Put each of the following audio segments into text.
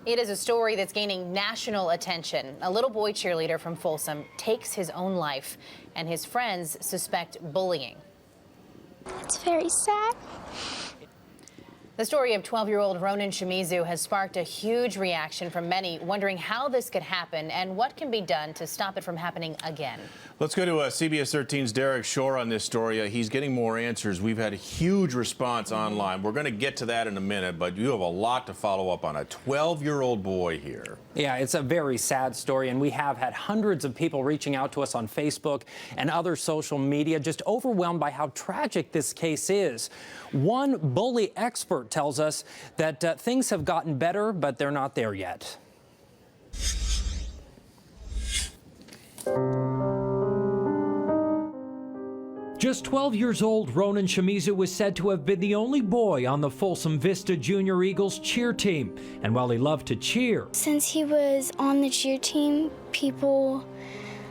It is a story that's gaining national attention. A little boy cheerleader from Folsom takes his own life, and his friends suspect bullying. It's very sad. The story of 12-year-old Ronan Shamzu has sparked a huge reaction from many, wondering how this could happen and what can be done to stop it from happening again. Let's go to CBS 13's Derek Shore on this story. He's getting more answers. We've had a huge response online. We're going to get to that in a minute, but you have a lot to follow up on. A 12-year-old boy here. Yeah, it's a very sad story, and we have had hundreds of people reaching out to us on Facebook and other social media, just overwhelmed by how tragic this case is. One bully expert tells us that things have gotten better, but they're not there yet. Just 12 years old, Ronan Shamzu was said to have been the only boy on the Folsom Vista Junior Eagles cheer team. And while he loved to cheer, Since he was on the cheer team, people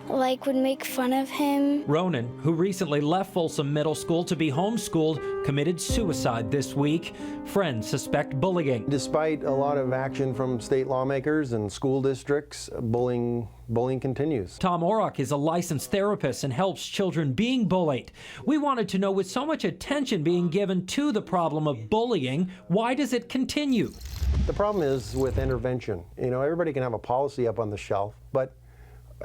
would make fun of him. Ronan, who recently left Folsom Middle School to be homeschooled, committed suicide this week. Friends suspect bullying. Despite a lot of action from state lawmakers and school districts, bullying continues. Tom Orrock is a licensed therapist and helps children being bullied. We wanted to know, with so much attention being given to the problem of bullying, why does it continue? The problem is with intervention. You know, everybody can have a policy up on the shelf, but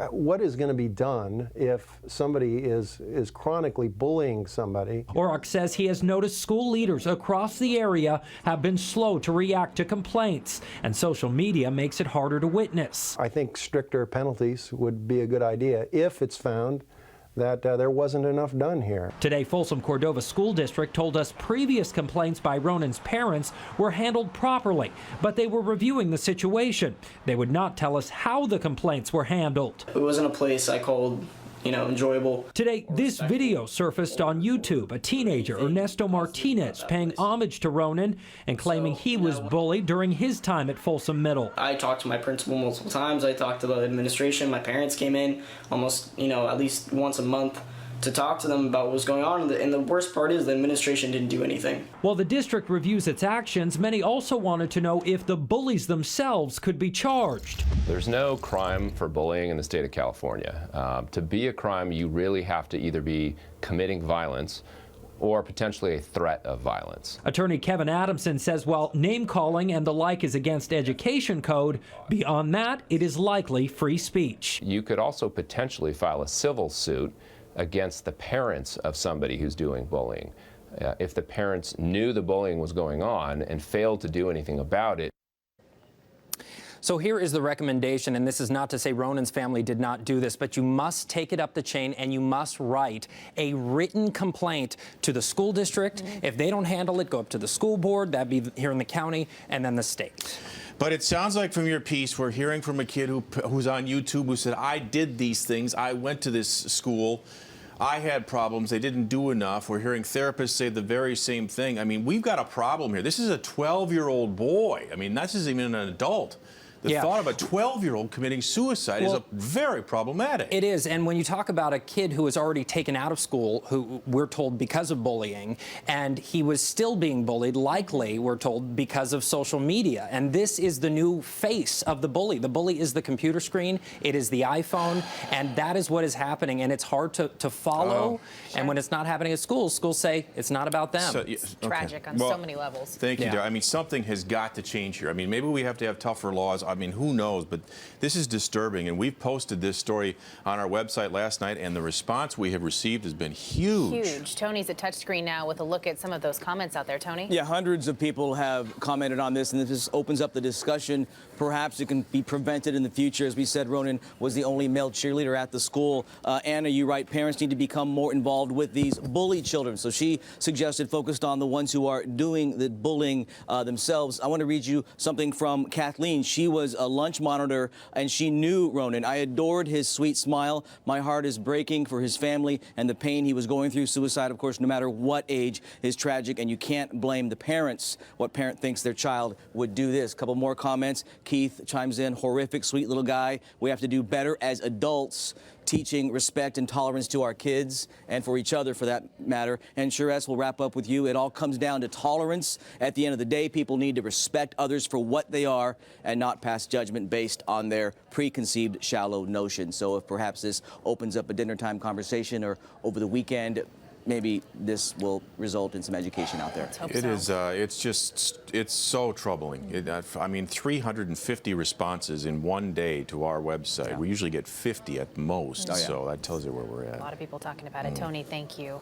what is going to be done if somebody is chronically bullying somebody? Orrock says he has noticed school leaders across the area have been slow to react to complaints, and social media makes it harder to witness. I think stricter penalties would be a good idea if it's found that there wasn't enough done here. Today, Folsom Cordova School District told us previous complaints by Ronan's parents were handled properly, but they were reviewing the situation. They would not tell us how the complaints were handled. It wasn't a place I called, enjoyable. Today, this video surfaced on YouTube. A teenager, Ernesto Martinez, paying homage to Ronan and claiming he was bullied during his time at Folsom Middle. I talked to my principal multiple times. I talked to the administration. My parents came in almost, at least once a month to talk to them about what was going on. And the worst part is the administration didn't do anything. While the district reviews its actions, many also wanted to know if the bullies themselves could be charged. There's no crime for bullying in the state of California. To be a crime, you really have to either be committing violence or potentially a threat of violence. Attorney Kevin Adamson says while name-calling and the like is against education code, beyond that, it is likely free speech. You could also potentially file a civil suit against the parents of somebody who's doing bullying. If the parents knew the bullying was going on and failed to do anything about it. So here is the recommendation, and this is not to say Ronan's family did not do this, but you must take it up the chain and you must write a written complaint to the school district. If they don't handle it, go up to the school board, that'd be here in the county, and then the state. But it sounds like from your piece, we're hearing from a kid who's on YouTube who said, I did these things, I went to this school, I had problems, they didn't do enough. We're hearing therapists say the very same thing. I mean, we've got a problem here. This is a 12-year-old boy. I mean, this isn't even an adult. The thought of a 12-year-old committing suicide is very problematic. It is, and when you talk about a kid who was already taken out of school, who we're told because of bullying, and he was still being bullied, likely, we're told, because of social media. And this is the new face of the bully. The bully is the computer screen, it is the iPhone, and that is what is happening, and it's hard to follow. And when it's not happening at schools, schools say it's not about them. So, it's tragic on so many levels. Thank you, Derek. I mean, something has got to change here. I mean, maybe we have to have tougher laws. I mean, who knows? But this is disturbing, and we've posted this story on our website last night, and the response we have received has been huge. Huge. Tony's at touchscreen now with a look at some of those comments out there. Tony? Yeah, hundreds of people have commented on this, and this opens up the discussion. Perhaps it can be prevented in the future. As we said, Ronan was the only male cheerleader at the school. Anna, you write, parents need to become more involved with these bullied children. So she suggested focused on the ones who are doing the bullying themselves. I want to read you something from Kathleen. She was a lunch monitor, and she knew Ronan. I adored his sweet smile. My heart is breaking for his family and the pain he was going through. Suicide, of course, no matter what age, is tragic, and you can't blame the parents. What parent thinks their child would do this? A couple more comments. Keith chimes in, horrific, sweet little guy. We have to do better as adults teaching respect and tolerance to our kids and for each other, for that matter. And Sherez, we'll wrap up with you. It all comes down to tolerance. At the end of the day, people need to respect others for what they are and not pass judgment based on their preconceived, shallow notions. So if perhaps this opens up a dinner time conversation or over the weekend, maybe this will result in some education out there. It is. It's so troubling. I mean, 350 responses in one day to our website. We usually get 50 at most, so that tells you where we're at. A lot of people talking about it. Tony, thank you.